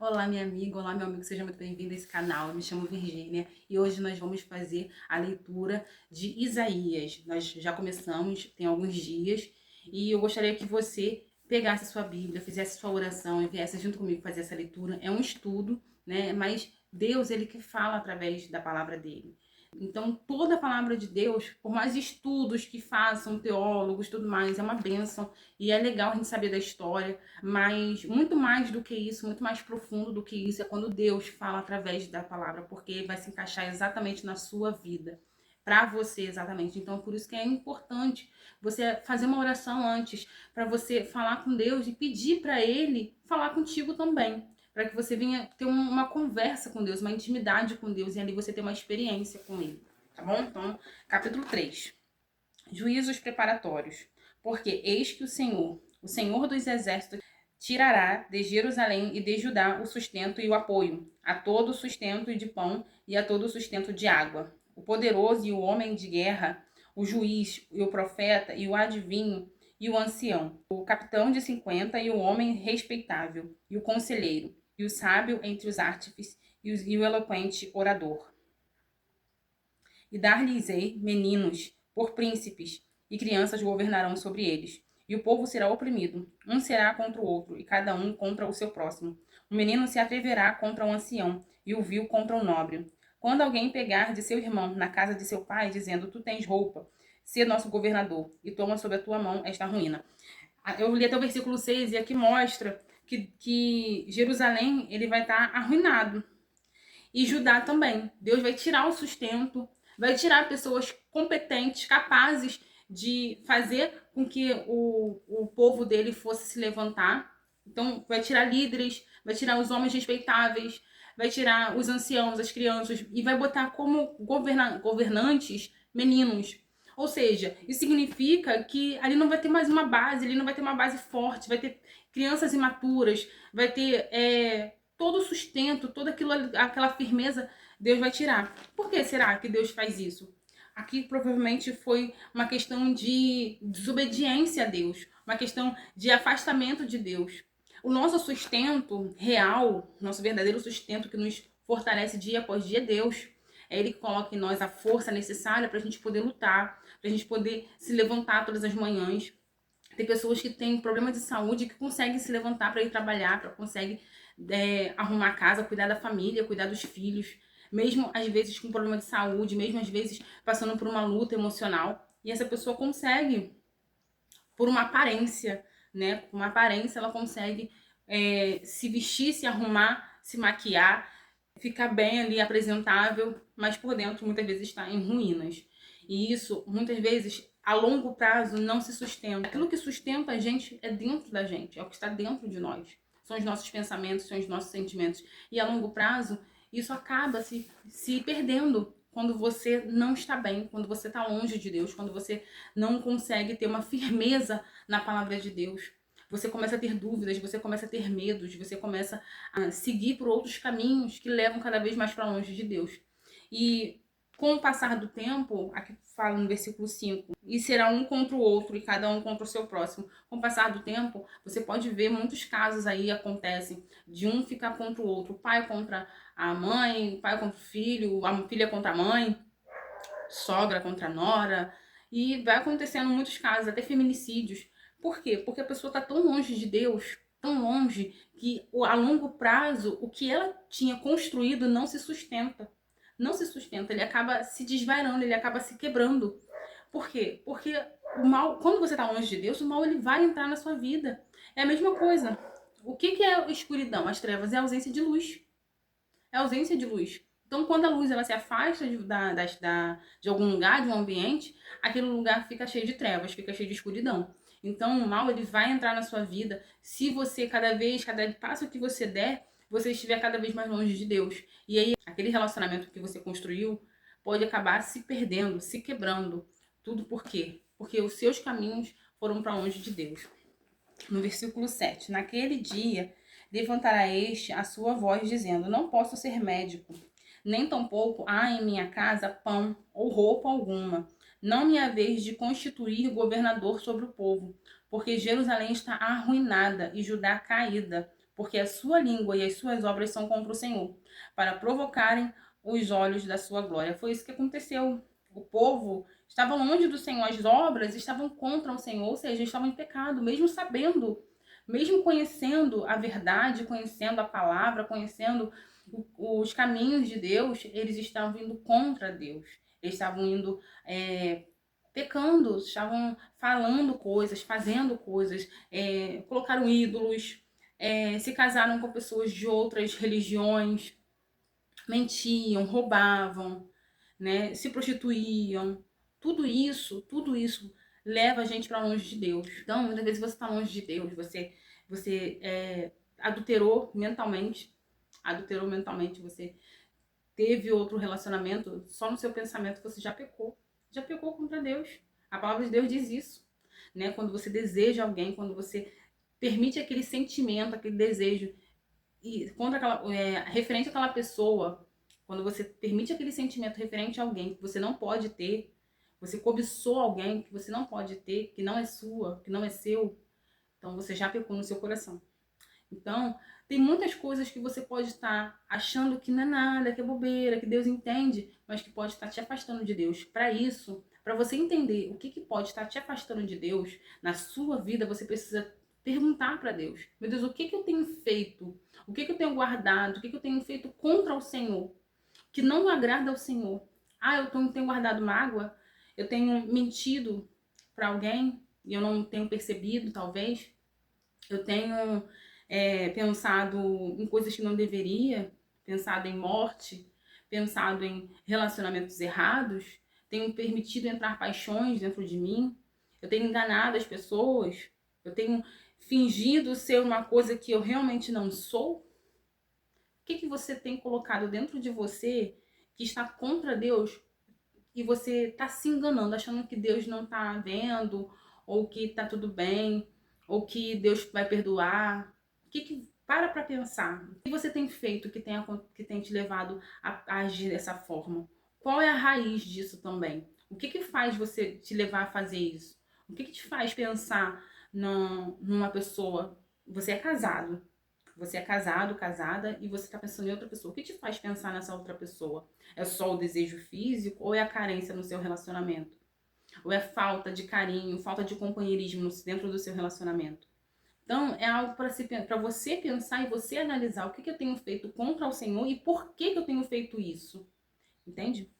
Olá, minha amiga, olá, meu amigo, seja muito bem-vindo a esse canal. Eu me chamo Virgínia e hoje nós vamos fazer a leitura de Isaías. Nós já começamos, tem alguns dias, e eu gostaria que você pegasse a sua Bíblia, fizesse sua oração e viesse junto comigo fazer essa leitura. É um estudo, né? Mas Deus, ele que fala através da palavra dele. Então, toda a palavra de Deus, por mais estudos que façam teólogos e tudo mais, é uma bênção e é legal a gente saber da história, mas muito mais do que isso, muito mais profundo do que isso, é quando Deus fala através da palavra, porque ele vai se encaixar exatamente na sua vida, para você exatamente. Então, por isso que é importante você fazer uma oração antes, para você falar com Deus e pedir para ele falar contigo também, para que você venha ter uma conversa com Deus, uma intimidade com Deus, e ali você ter uma experiência com ele, tá bom? Então, capítulo 3. Juízos preparatórios. Porque eis que o Senhor dos exércitos, tirará de Jerusalém e de Judá o sustento e o apoio, a todo o sustento de pão e a todo o sustento de água. O poderoso e o homem de guerra, o juiz e o profeta e o adivinho e o ancião, o capitão de 50 e o homem respeitável, e o conselheiro, e o sábio entre os artífices e o eloquente orador. E dar-lhes-ei meninos por príncipes, e crianças governarão sobre eles. E o povo será oprimido, um será contra o outro, e cada um contra o seu próximo. O menino se atreverá contra o ancião, e o vil contra o nobre. Quando alguém pegar de seu irmão na casa de seu pai, dizendo, tu tens roupa, sê nosso governador, e toma sob a tua mão esta ruína. Eu li até o versículo 6, e aqui mostra que Jerusalém ele vai estar arruinado. E Judá também. Deus vai tirar o sustento, vai tirar pessoas competentes, capazes de fazer com que o povo dele fosse se levantar. Então, vai tirar líderes, vai tirar os homens respeitáveis, vai tirar os anciãos, as crianças, e vai botar como governantes meninos. Ou seja, isso significa que ali não vai ter mais uma base, ali não vai ter uma base forte, vai ter crianças imaturas, vai ter todo o sustento, toda aquela firmeza, Deus vai tirar. Por que será que Deus faz isso? Aqui provavelmente foi uma questão de desobediência a Deus, uma questão de afastamento de Deus. O nosso sustento real, nosso verdadeiro sustento que nos fortalece dia após dia é Deus. É Ele que coloca em nós a força necessária para a gente poder lutar, para a gente poder se levantar todas as manhãs. Tem pessoas que têm problema de saúde que conseguem se levantar para ir trabalhar, para conseguir arrumar a casa, cuidar da família, cuidar dos filhos, mesmo às vezes com problema de saúde, mesmo às vezes passando por uma luta emocional. E essa pessoa consegue, por uma aparência, né? Com uma aparência, ela consegue se vestir, se arrumar, se maquiar, ficar bem ali, apresentável, mas por dentro muitas vezes está em ruínas. E isso, muitas vezes, a longo prazo, não se sustenta. Aquilo que sustenta a gente é dentro da gente, é o que está dentro de nós. São os nossos pensamentos, são os nossos sentimentos. E a longo prazo, isso acaba se perdendo quando você não está bem, quando você está longe de Deus, quando você não consegue ter uma firmeza na palavra de Deus. Você começa a ter dúvidas, você começa a ter medos, você começa a seguir por outros caminhos que levam cada vez mais para longe de Deus. E com o passar do tempo, aqui fala no versículo 5, e será um contra o outro e cada um contra o seu próximo. Com o passar do tempo, você pode ver muitos casos aí acontecem de um ficar contra o outro, o pai contra a mãe, o pai contra o filho, a filha contra a mãe, sogra contra a nora, e vai acontecendo muitos casos, até feminicídios. Por quê? Porque a pessoa está tão longe de Deus, tão longe, que a longo prazo o que ela tinha construído não se sustenta. Não se sustenta, ele acaba se desvairando, ele acaba se quebrando. Por quê? Porque o mal, quando você está longe de Deus, o mal ele vai entrar na sua vida. É a mesma coisa. O que é a escuridão? As trevas é a ausência de luz. É a ausência de luz. Então, quando a luz ela se afasta de algum lugar, de um ambiente, aquele lugar fica cheio de trevas, fica cheio de escuridão. Então, o mal ele vai entrar na sua vida se você, cada passo que você der, você estiver cada vez mais longe de Deus. E aí, aquele relacionamento que você construiu pode acabar se perdendo, se quebrando. Tudo por quê? Porque os seus caminhos foram para longe de Deus. No versículo 7, naquele dia levantará este a sua voz, dizendo, não posso ser médico, nem tampouco há em minha casa pão ou roupa alguma. Não me há vez de constituir governador sobre o povo, porque Jerusalém está arruinada e Judá caída, porque a sua língua e as suas obras são contra o Senhor, para provocarem os olhos da sua glória. Foi isso que aconteceu. O povo estava longe do Senhor, as obras estavam contra o Senhor, ou seja, estavam em pecado, mesmo sabendo, mesmo conhecendo a verdade, conhecendo a palavra, conhecendo os caminhos de Deus, eles estavam indo contra Deus. Eles estavam indo pecando, estavam falando coisas, fazendo coisas, colocaram ídolos, se casaram com pessoas de outras religiões, mentiam, roubavam, né, se prostituíam. Tudo isso leva a gente para longe de Deus. Então, muitas vezes você está longe de Deus, você adulterou mentalmente, você teve outro relacionamento, só no seu pensamento você já pecou contra Deus. A palavra de Deus diz isso, né? Quando você deseja alguém, quando você permite aquele sentimento, aquele desejo e contra referente àquela pessoa, quando você permite aquele sentimento referente a alguém que você não pode ter, você cobiçou alguém que você não pode ter, que não é sua, que não é seu, então você já pecou no seu coração. Então, tem muitas coisas que você pode estar achando que não é nada, que é bobeira, que Deus entende, mas que pode estar te afastando de Deus. Para isso, para você entender o que pode estar te afastando de Deus na sua vida, você precisa perguntar para Deus. Meu Deus, o que eu tenho feito? O que eu tenho guardado? O que eu tenho feito contra o Senhor? Que não agrada ao Senhor. Eu tenho guardado mágoa? Eu tenho mentido para alguém e eu não tenho percebido, talvez? Eu tenho pensado em coisas que não deveria, pensado em morte, pensado em relacionamentos errados, tenho permitido entrar paixões dentro de mim, eu tenho enganado as pessoas, eu tenho fingido ser uma coisa que eu realmente não sou. O que você tem colocado dentro de você que está contra Deus e você está se enganando, achando que Deus não está vendo, ou que está tudo bem, ou que Deus vai perdoar? Para pensar. O que você tem feito que tem te levado a agir dessa forma? Qual é a raiz disso também? O que faz você te levar a fazer isso? O que te faz pensar numa pessoa? Você é casado. Você é casado, casada, e você está pensando em outra pessoa. O que te faz pensar nessa outra pessoa? É só o desejo físico ou é a carência no seu relacionamento? Ou é falta de carinho, falta de companheirismo dentro do seu relacionamento? Então, é algo para você pensar e você analisar o que eu tenho feito contra o Senhor e por que eu tenho feito isso. Entende?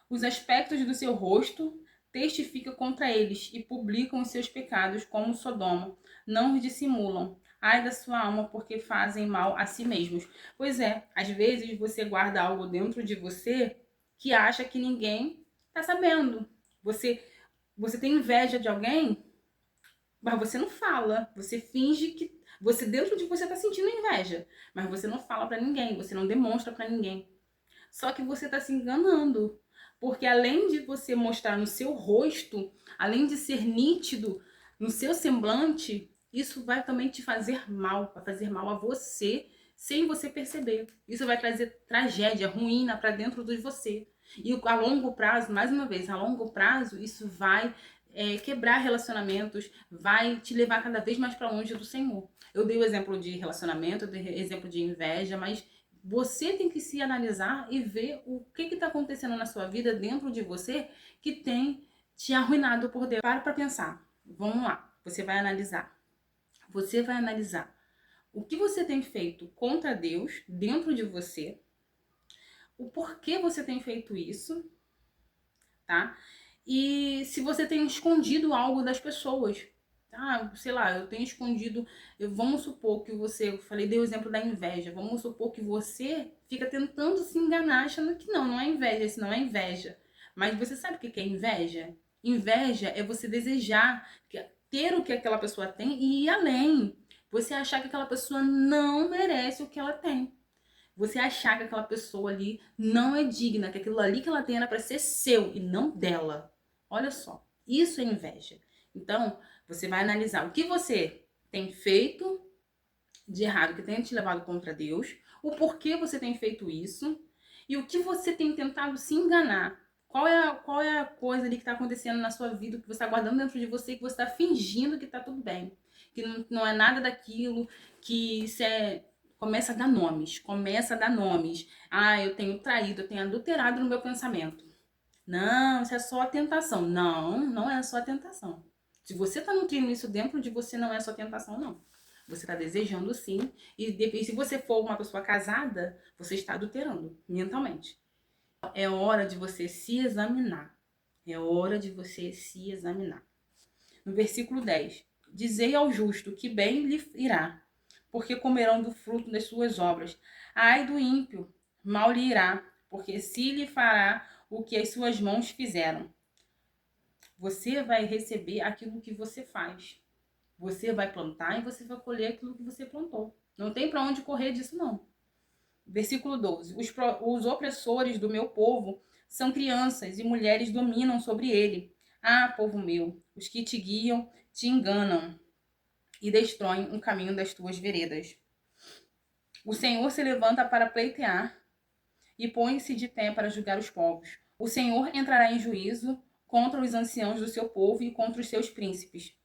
Os aspectos do seu rosto testificam contra eles e publicam os seus pecados como Sodoma. Não os dissimulam. Ai da sua alma, porque fazem mal a si mesmos. Pois é, às vezes você guarda algo dentro de você que acha que ninguém está sabendo. Você tem inveja de alguém, mas você não fala. Você finge que você dentro de você está sentindo inveja, mas você não fala para ninguém, você não demonstra para ninguém. Só que você está se enganando, porque além de você mostrar no seu rosto, além de ser nítido no seu semblante, isso vai também te fazer mal, vai fazer mal a você, sem você perceber. Isso vai trazer tragédia, ruína para dentro de você. E a longo prazo, mais uma vez, a longo prazo, isso vai quebrar relacionamentos, vai te levar cada vez mais para longe do Senhor. Eu dei o exemplo de relacionamento, eu dei o exemplo de inveja, mas você tem que se analisar e ver o que está acontecendo na sua vida dentro de você que tem te arruinado por dentro. Para pensar. Vamos lá. Você vai analisar. Você vai analisar o que você tem feito contra Deus dentro de você, o porquê você tem feito isso, tá? E se você tem escondido algo das pessoas. Sei lá, eu tenho escondido. Vamos supor que eu falei, dei o exemplo da inveja. Vamos supor que você fica tentando se enganar, achando que não é inveja, isso não é inveja. Mas você sabe o que é inveja? Inveja é você desejar ter o que aquela pessoa tem e ir além. Você achar que aquela pessoa não merece o que ela tem. Você achar que aquela pessoa ali não é digna, que aquilo ali que ela tem era para ser seu e não dela. Olha só, isso é inveja. Então, você vai analisar o que você tem feito de errado, que tenha te levado contra Deus, o porquê você tem feito isso e o que você tem tentado se enganar. Qual é a coisa ali que está acontecendo na sua vida, que você está guardando dentro de você, que você está fingindo que está tudo bem. que não é nada daquilo, que isso é... Começa a dar nomes, começa a dar nomes. Ah, eu tenho traído, eu tenho adulterado no meu pensamento. Não, isso é só a tentação. Não, não é só a tentação. Se você está nutrindo isso dentro de você, não é só tentação, não. Você está desejando sim. E se você for uma pessoa casada, você está adulterando mentalmente. É hora de você se examinar. É hora de você se examinar. No versículo 10. Dizei ao justo que bem lhe irá, porque comerão do fruto das suas obras. Ai do ímpio, mal lhe irá, porque se lhe fará o que as suas mãos fizeram. Você vai receber aquilo que você faz. Você vai plantar e você vai colher aquilo que você plantou. Não tem para onde correr disso, não. Versículo 12. Os opressores do meu povo são crianças e mulheres dominam sobre ele. Ah, povo meu, os que te guiam te enganam e destroem o caminho das tuas veredas. O Senhor se levanta para pleitear e põe-se de pé para julgar os povos. O Senhor entrará em juízo contra os anciãos do seu povo e contra os seus príncipes.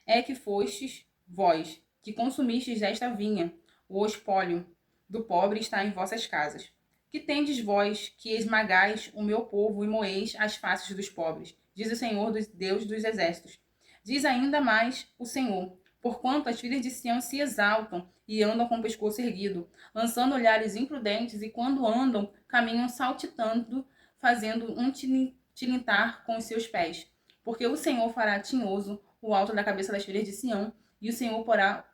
É que fostes vós, que consumistes esta vinha, o espólio do pobre está em vossas casas. Que tendes vós, que esmagais o meu povo e moeis as faces dos pobres, diz o Senhor, Deus dos exércitos. Diz ainda mais o Senhor, porquanto as filhas de Sião se exaltam e andam com o pescoço erguido, lançando olhares imprudentes, e quando andam, caminham saltitando, fazendo um tilintar com os seus pés. Porque o Senhor fará tinhoso o alto da cabeça das filhas de Sião, e o Senhor porá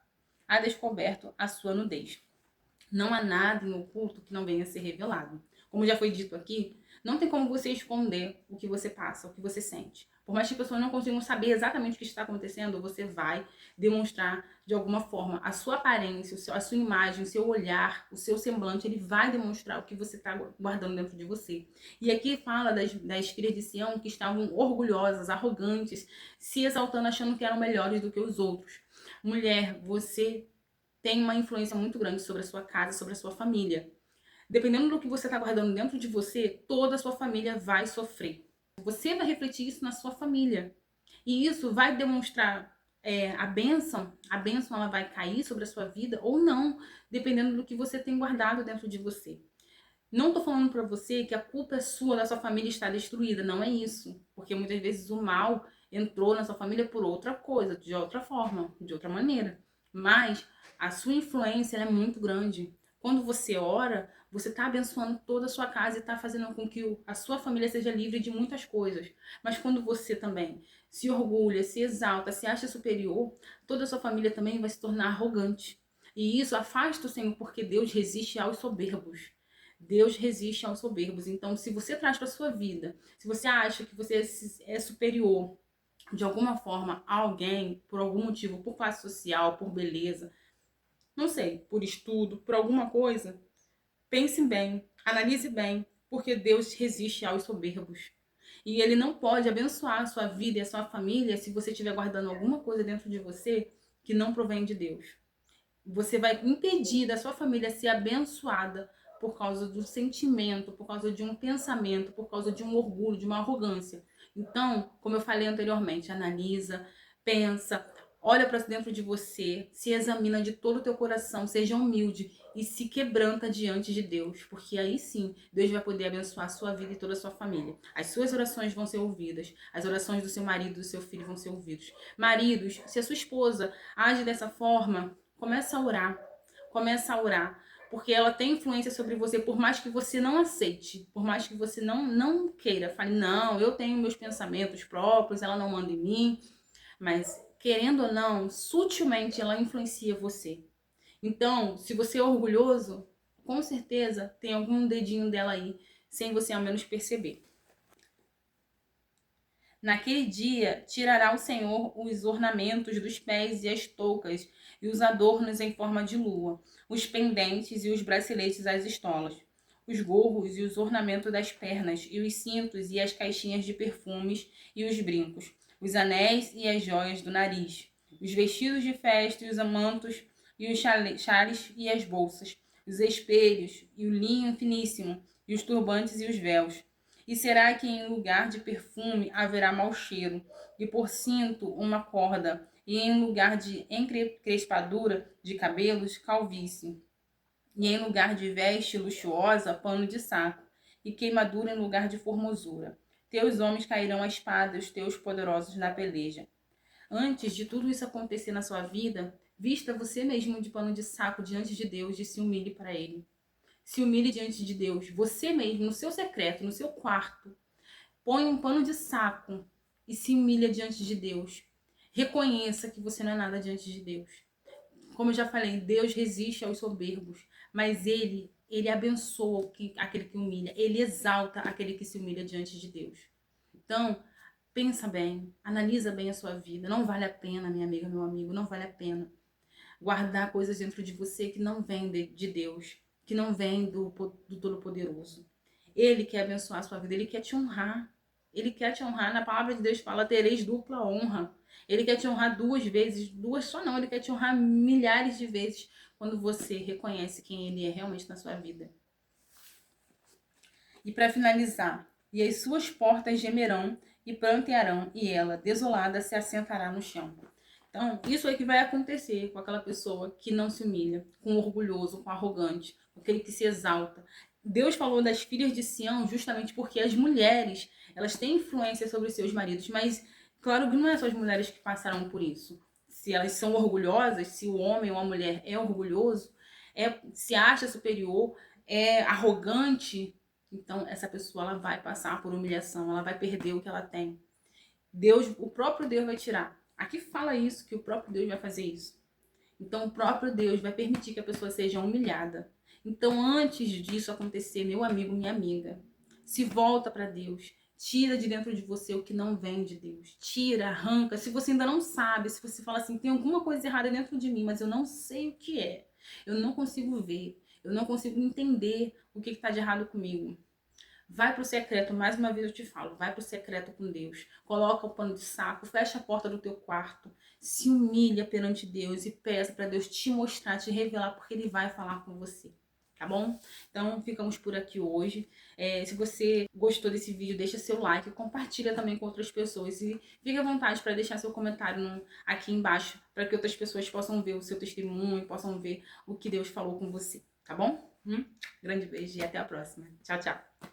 a descoberto a sua nudez. Não há nada em oculto que não venha a ser revelado. Como já foi dito aqui, não tem como você esconder o que você passa, o que você sente. Por mais que as pessoas não consigam saber exatamente o que está acontecendo, você vai demonstrar de alguma forma a sua aparência, a sua imagem, o seu olhar, o seu semblante, ele vai demonstrar o que você está guardando dentro de você. E aqui fala das filhas de Sião que estavam orgulhosas, arrogantes, se exaltando, achando que eram melhores do que os outros. Mulher, você tem uma influência muito grande sobre a sua casa, sobre a sua família. Dependendo do que você está guardando dentro de você, toda a sua família vai sofrer. Você vai refletir isso na sua família. E isso vai demonstrar a bênção ela vai cair sobre a sua vida ou não, dependendo do que você tem guardado dentro de você. Não estou falando para você que a culpa é sua, da sua família estar destruída, não é isso. Porque muitas vezes o mal entrou na sua família por outra coisa, de outra forma, de outra maneira. Mas a sua influência é muito grande. Quando você ora, você está abençoando toda a sua casa e está fazendo com que a sua família seja livre de muitas coisas. Mas quando você também se orgulha, se exalta, se acha superior, toda a sua família também vai se tornar arrogante. E isso afasta o Senhor, porque Deus resiste aos soberbos. Deus resiste aos soberbos. Então, se você traz para sua vida, se você acha que você é superior de alguma forma a alguém, por algum motivo, por classe social, por beleza, não sei, por estudo, por alguma coisa, pense bem, analise bem, porque Deus resiste aos soberbos. E Ele não pode abençoar a sua vida e a sua família se você estiver guardando alguma coisa dentro de você que não provém de Deus. Você vai impedir da sua família ser abençoada por causa do sentimento, por causa de um pensamento, por causa de um orgulho, de uma arrogância. Então, como eu falei anteriormente, analisa, pensa, olha para dentro de você, se examina de todo o teu coração, seja humilde e se quebranta diante de Deus, porque aí sim Deus vai poder abençoar a sua vida e toda a sua família. As suas orações vão ser ouvidas, as orações do seu marido e do seu filho vão ser ouvidas. Maridos, se a sua esposa age dessa forma, começa a orar, porque ela tem influência sobre você, por mais que você não aceite, por mais que você não queira, fale, não, eu tenho meus pensamentos próprios, ela não manda em mim, mas querendo ou não, sutilmente ela influencia você. Então, se você é orgulhoso, com certeza tem algum dedinho dela aí, sem você ao menos perceber. Naquele dia, tirará o Senhor os ornamentos dos pés e as toucas, e os adornos em forma de lua, os pendentes e os braceletes às estolas, os gorros e os ornamentos das pernas, e os cintos e as caixinhas de perfumes e os brincos, os anéis e as joias do nariz, os vestidos de festa e os mantos e os chales e as bolsas, os espelhos e o linho finíssimo, e os turbantes e os véus. E será que em lugar de perfume haverá mau cheiro, e por cinto uma corda, e em lugar de encrespadura de cabelos, calvície, e em lugar de veste luxuosa, pano de saco, e queimadura em lugar de formosura. Teus homens cairão à espada, os teus poderosos na peleja. Antes de tudo isso acontecer na sua vida, vista você mesmo de pano de saco diante de Deus e se humilhe para Ele. Se humilhe diante de Deus, você mesmo, no seu secreto, no seu quarto. Põe um pano de saco e se humilha diante de Deus. Reconheça que você não é nada diante de Deus. Como eu já falei, Deus resiste aos soberbos, mas ele abençoa aquele que humilha, ele exalta aquele que se humilha diante de Deus. Então, pensa bem, analisa bem a sua vida. Não vale a pena, minha amiga, meu amigo, não vale a pena guardar coisas dentro de você que não vêm de Deus, que não vêm do Todo-Poderoso. Ele quer abençoar a sua vida, ele quer te honrar. Ele quer te honrar. Na palavra de Deus fala, tereis dupla honra. Ele quer te honrar 2 vezes, 2 só não, ele quer te honrar milhares de vezes quando você reconhece quem ele é realmente na sua vida. E para finalizar, e as suas portas gemerão e prantearão, e ela, desolada, se assentará no chão. Então, isso é que vai acontecer com aquela pessoa que não se humilha, com o orgulhoso, com o arrogante, com aquele que se exalta. Deus falou das filhas de Sião justamente porque as mulheres, elas têm influência sobre os seus maridos, mas claro que não é só as mulheres que passarão por isso. Se elas são orgulhosas, se o homem ou a mulher é orgulhoso, se acha superior, é arrogante, então essa pessoa ela vai passar por humilhação, ela vai perder o que ela tem. Deus, o próprio Deus vai tirar. Aqui fala isso, que o próprio Deus vai fazer isso. Então o próprio Deus vai permitir que a pessoa seja humilhada. Então antes disso acontecer, meu amigo, minha amiga, se volta para Deus. Tira de dentro de você o que não vem de Deus. Tira, arranca. Se você ainda não sabe, se você fala assim, tem alguma coisa errada dentro de mim, mas eu não sei o que é. Eu não consigo ver. Eu não consigo entender o que está de errado comigo. Vai pro secreto, mais uma vez eu te falo, vai pro secreto com Deus. Coloca o pano de saco, fecha a porta do teu quarto, se humilha perante Deus e peça para Deus te mostrar, te revelar, porque Ele vai falar com você. Tá bom? Então, ficamos por aqui hoje. Se você gostou desse vídeo, deixa seu like, compartilha também com outras pessoas e fique à vontade para deixar seu comentário aqui embaixo, para que outras pessoas possam ver o seu testemunho, possam ver o que Deus falou com você. Tá bom? Grande beijo e até a próxima. Tchau, tchau.